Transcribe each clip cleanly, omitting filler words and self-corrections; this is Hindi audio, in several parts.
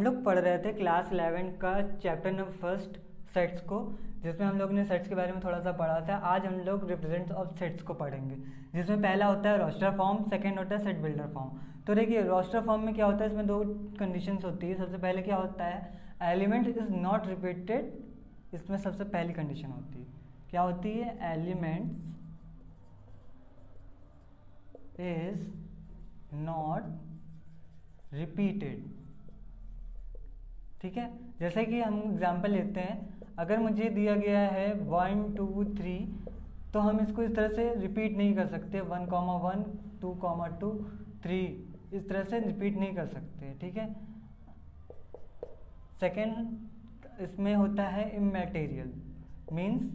हम लोग पढ़ रहे थे क्लास 11 का चैप्टर नंबर फर्स्ट सेट्स को, जिसमें हम लोग ने सेट्स के बारे में थोड़ा सा पढ़ा था। आज हम लोग रिप्रेजेंट ऑफ सेट्स को पढ़ेंगे, जिसमें पहला होता है रोस्टर फॉर्म, सेकंड होता है सेट बिल्डर फॉर्म। तो देखिए रोस्टर फॉर्म में क्या होता है, इसमें दो कंडीशंस होती है। सबसे पहले क्या होता है, एलिमेंट इज नॉट रिपीटेड। इसमें सबसे पहली कंडीशन होती है, क्या होती है, एलिमेंट्स इज नॉट रिपीटेड। ठीक है, जैसे कि हम एग्जांपल लेते हैं, अगर मुझे दिया गया है 1 2 3, तो हम इसको इस तरह से रिपीट नहीं कर सकते। 1, 1 2, 2 3 इस तरह से रिपीट नहीं कर सकते। ठीक है। सेकंड इसमें होता है इमैटेरियल, मीन्स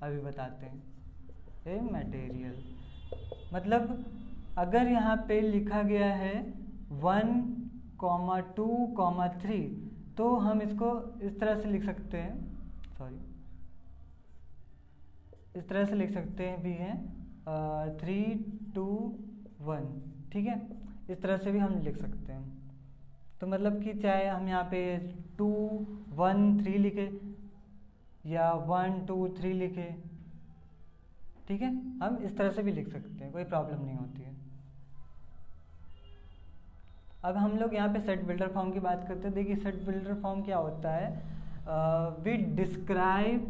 अभी बताते हैं। इमैटेरियल मतलब अगर यहाँ पे लिखा गया है 1, 2, 3, तो हम इसको इस तरह से लिख सकते हैं, इस तरह से लिख सकते हैं भी हैं 3 2 1। ठीक है, इस तरह से भी हम लिख सकते हैं। तो मतलब कि चाहे हम यहाँ पे 2 1 3 लिखे या 1 2 3 लिखे, ठीक है, हम इस तरह से भी लिख सकते हैं, कोई प्रॉब्लम नहीं होती है। अब हम लोग यहाँ पे सेट बिल्डर फॉर्म की बात करते हैं। देखिए सेट बिल्डर फॉर्म क्या होता है, वी डिस्क्राइब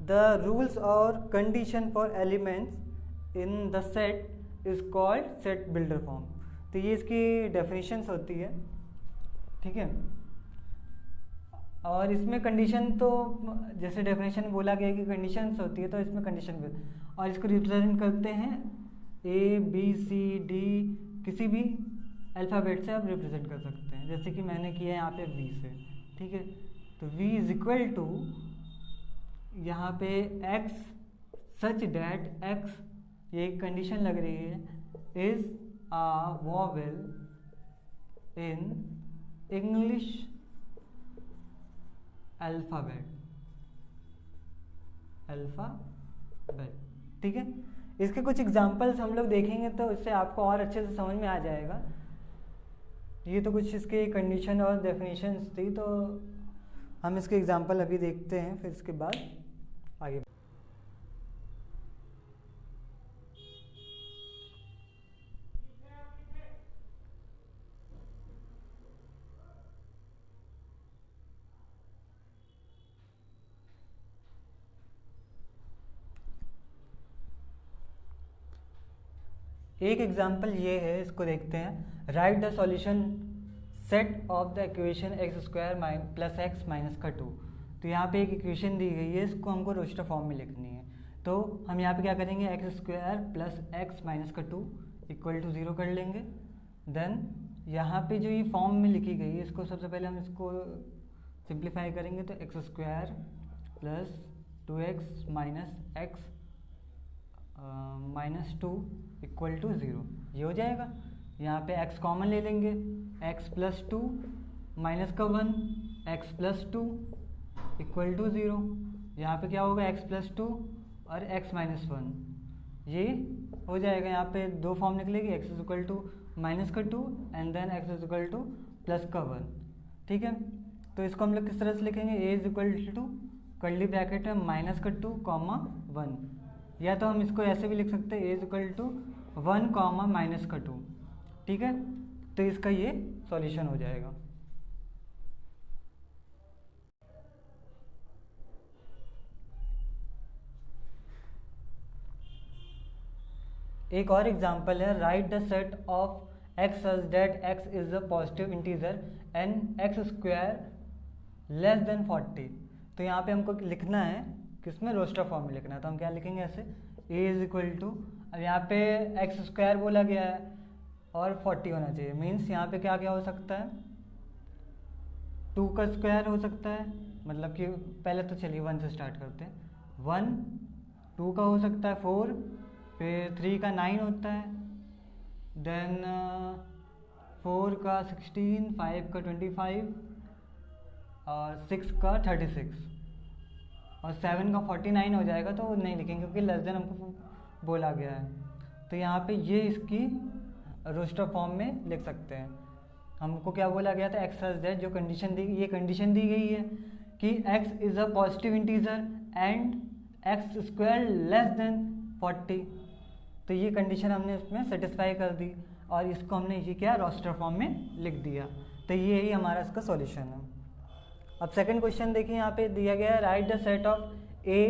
द रूल्स और condition for elements in the set is called set builder form. तो ये इसकी डेफिनेशंस होती है। ठीक है, और इसमें कंडीशन तो जैसे डेफिनेशन में बोला गया कि कंडीशंस होती है, तो इसमें कंडीशन भी, और इसको रिप्रेजेंट करते हैं A B C D, किसी भी अल्फ़ाबेट से आप रिप्रेजेंट कर सकते हैं, जैसे कि मैंने किया है यहाँ पे V से। ठीक है, तो V इज इक्वल टू यहाँ पे X सच डैट X, ये एक कंडीशन लग रही है, is a vowel in English alphabet. ठीक है, इसके कुछ एग्जांपल्स हम लोग देखेंगे तो इससे आपको और अच्छे से समझ में आ जाएगा। ये तो कुछ इसके कंडीशन और डेफिनेशंस थी, तो हम इसके एग्जांपल अभी देखते हैं, फिर इसके बाद आगे। एक एग्जांपल ये है, इसको देखते हैं। Right the solution set of the equation x² plus x minus का 2। तो यहाँ पे एक इक्वेशन दी गई है, इसको हमको रोस्टर फॉर्म में लिखनी है। तो हम यहाँ पे क्या करेंगे, x² प्लस x माइनस का 2 इक्वल टू 0 कर लेंगे। देन यहाँ पे जो ये फॉर्म में लिखी गई है, इसको सबसे पहले हम इसको सिंप्लीफाई करेंगे, तो x² plus 2x minus x minus 2 equal to 0, ये हो जाएगा। यहाँ पे x कॉमन ले लेंगे, x प्लस 2 माइनस का 1, x प्लस 2 इक्वल टू 0। यहाँ पे क्या होगा, x प्लस 2 और x माइनस 1, ये हो जाएगा। यहाँ पे दो फॉर्म निकलेगी, x is equal to minus का 2 and then x is equal to plus का 1। ठीक है, तो इसको हम लोग किस तरह से लिखेंगे, a is equal to curly bracket में माइनस का 2 कॉमा 1, या तो हम इसको ऐसे भी लिख सकते हैं, a is equal to 1 comma minus का 2। ठीक है, तो इसका ये सॉल्यूशन हो जाएगा। एक और एग्जांपल है, right the set of x such that x is a positive integer and x² less than 40। तो यहाँ पे हमको लिखना है, किसमें, रोस्टर फॉर्म में लिखना है। तो हम क्या लिखेंगे ऐसे, a इज इक्वल टू, अब यहाँ पे x² बोला गया है और 40 होना चाहिए, मीन्स यहाँ पे क्या क्या हो सकता है, 2 का स्क्वायर हो सकता है, मतलब कि पहले तो चलिए 1 से स्टार्ट करते हैं। 1 2 का हो सकता है 4, फिर 3 का 9 होता है, देन 4 का 16, 5 का 25 और 6 का 36 और 7 का 49 हो जाएगा। तो नहीं लिखेंगे क्योंकि लेस देन हमको बोला गया है। तो यहाँ पे ये इसकी रोस्टर फॉर्म में लिख सकते हैं। हमको क्या बोला गया था, एक्स सच दैट, जो कंडीशन दी, ये कंडीशन दी गई है कि x is a positive integer and x square less than 40। तो ये कंडीशन हमने इसमें सेटिस्फाई कर दी और इसको हमने ये क्या रोस्टर फॉर्म में लिख दिया। तो ये ही हमारा इसका सॉल्यूशन है। अब सेकंड क्वेश्चन देखिए, यहाँ पे दिया गया है right the set of A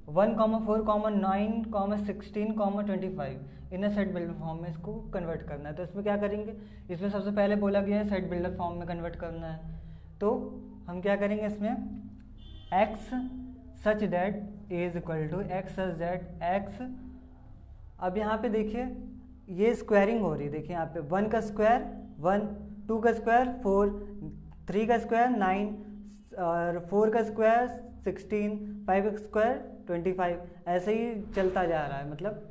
1, 4, 9, 16, 25 in set builder form में इसको कन्वर्ट करना है। तो इसमें क्या करेंगे, इसमें सबसे पहले बोला गया है सेट बिल्डर फॉर्म में कन्वर्ट करना है। तो हम क्या करेंगे, इसमें x such that a is equal to x such that x. अब यहाँ पे देखिए ये स्क्वायरिंग हो रही है, देखिए यहाँ पे 1 का स्क्वायर 1, 2 का स्क्वायर 4, 3 का स्क्वायर 9 और 4 का स्क्वायर 16, 5 का स्क्वायर 25, ऐसे ही चलता जा रहा है, मतलब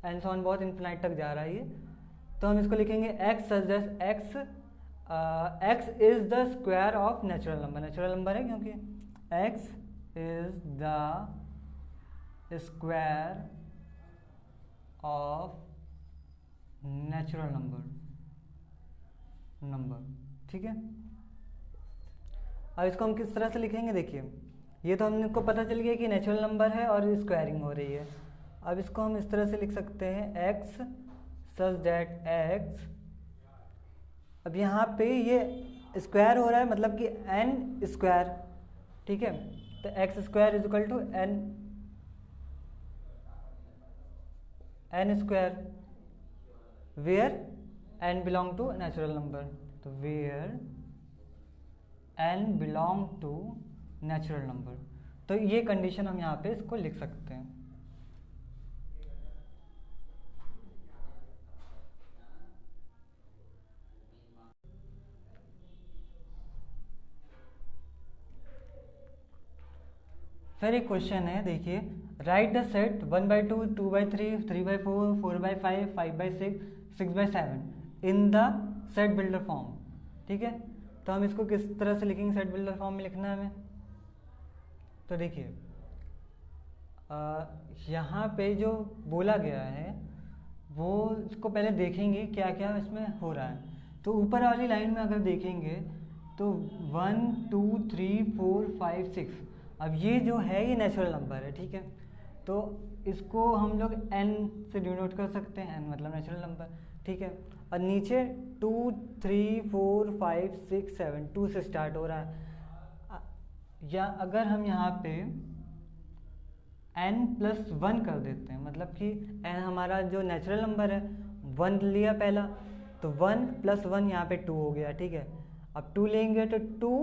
एंड सो ऑन, बहुत इन्फिनाइट तक जा रहा है ये। तो हम इसको लिखेंगे x such that x is the square of natural number, natural number है क्योंकि x is the square of natural number, ठीक है। अब इसको हम किस तरह से लिखेंगे, देखिए ये तो हमको पता चल गया कि नेचुरल नंबर है और स्क्वायरिंग हो रही है। अब इसको हम इस तरह से लिख सकते हैं x सच दैट x। अब यहाँ पे ये स्क्वायर हो रहा है, मतलब कि n स्क्वायर, ठीक है। तो x square is equal to n square where n belong to natural number. तो where n belong to natural number. तो ये कंडीशन हम यहाँ पे इसको लिख सकते हैं। फिर एक क्वेश्चन है, देखिए right the set 1/2, 2/3, 3/4, 4/5, 5/6, 6/7 in the set builder form, ठीक है। तो हम इसको किस तरह से लिखेंगे, सेट बिल्डर फॉर्म में लिखना है हमें। तो देखिए यहाँ पे जो बोला गया है वो इसको पहले देखेंगे क्या क्या इसमें हो रहा है। तो ऊपर वाली लाइन में अगर देखेंगे तो 1, 2, 3, 4, 5, 6, अब ये जो है ये नेचुरल नंबर है, ठीक है। तो इसको हम लोग n से डिनोट कर सकते हैं, n मतलब नेचुरल नंबर, ठीक है। और नीचे 2, 3, 4, 5, 6, 7 2 से स्टार्ट हो रहा है। या अगर हम यहाँ पे n+1 कर देते हैं, मतलब कि n हमारा जो नेचुरल नंबर है 1 लिया पहला, तो 1 + 1 यहाँ पे 2 हो गया, ठीक है। अब 2 लेंगे तो 2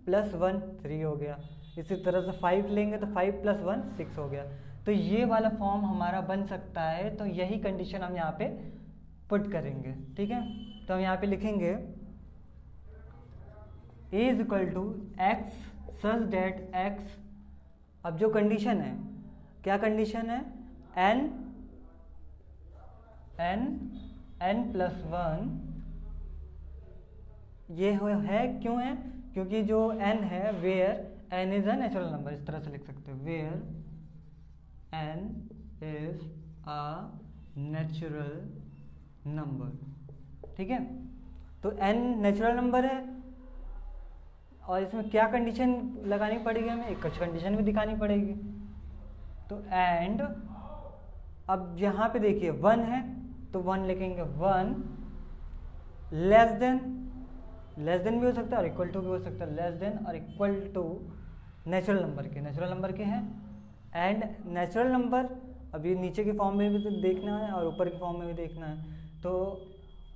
+ 1 3 हो गया। इसी तरह से 5 लेंगे तो 5 + 1 6 हो गया। तो ये वाला फॉर्म हमारा बन सकता है। तो यही कंडीशन हम यहाँ पे पुट करेंगे, ठीक है। तो हम यहाँ पे लिखेंगे a is equal to x such that x। अब जो कंडीशन है, क्या कंडीशन है, n n+1 ये है, क्यों है, क्योंकि जो n है where n is a natural number, इस तरह से लिख सकते हैं, where n is a natural number, ठीक है। तो n नेचुरल नंबर है और इसमें क्या कंडीशन लगानी पड़ेगी हमें, एक कंडीशन भी दिखानी पड़ेगी। तो एंड अब यहाँ पे देखिए 1 है तो 1 लिखेंगे, 1 लेस देन भी हो सकता है और इक्वल टू भी हो सकता है, लेस देन और इक्वल टू नेचुरल नंबर के हैं। एंड नेचुरल नंबर अब ये नीचे के फॉर्म में भी तो देखना है और ऊपर के फॉर्म में भी देखना है। तो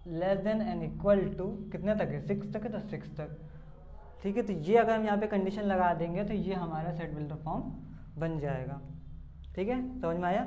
less than and equal to कितने तक है, 6 तक है, तो 6 तक, ठीक है। तो ये अगर हम यहाँ पे कंडीशन लगा देंगे तो ये हमारा सेट बिल्डर फॉर्म बन जाएगा, ठीक है। समझ में आया।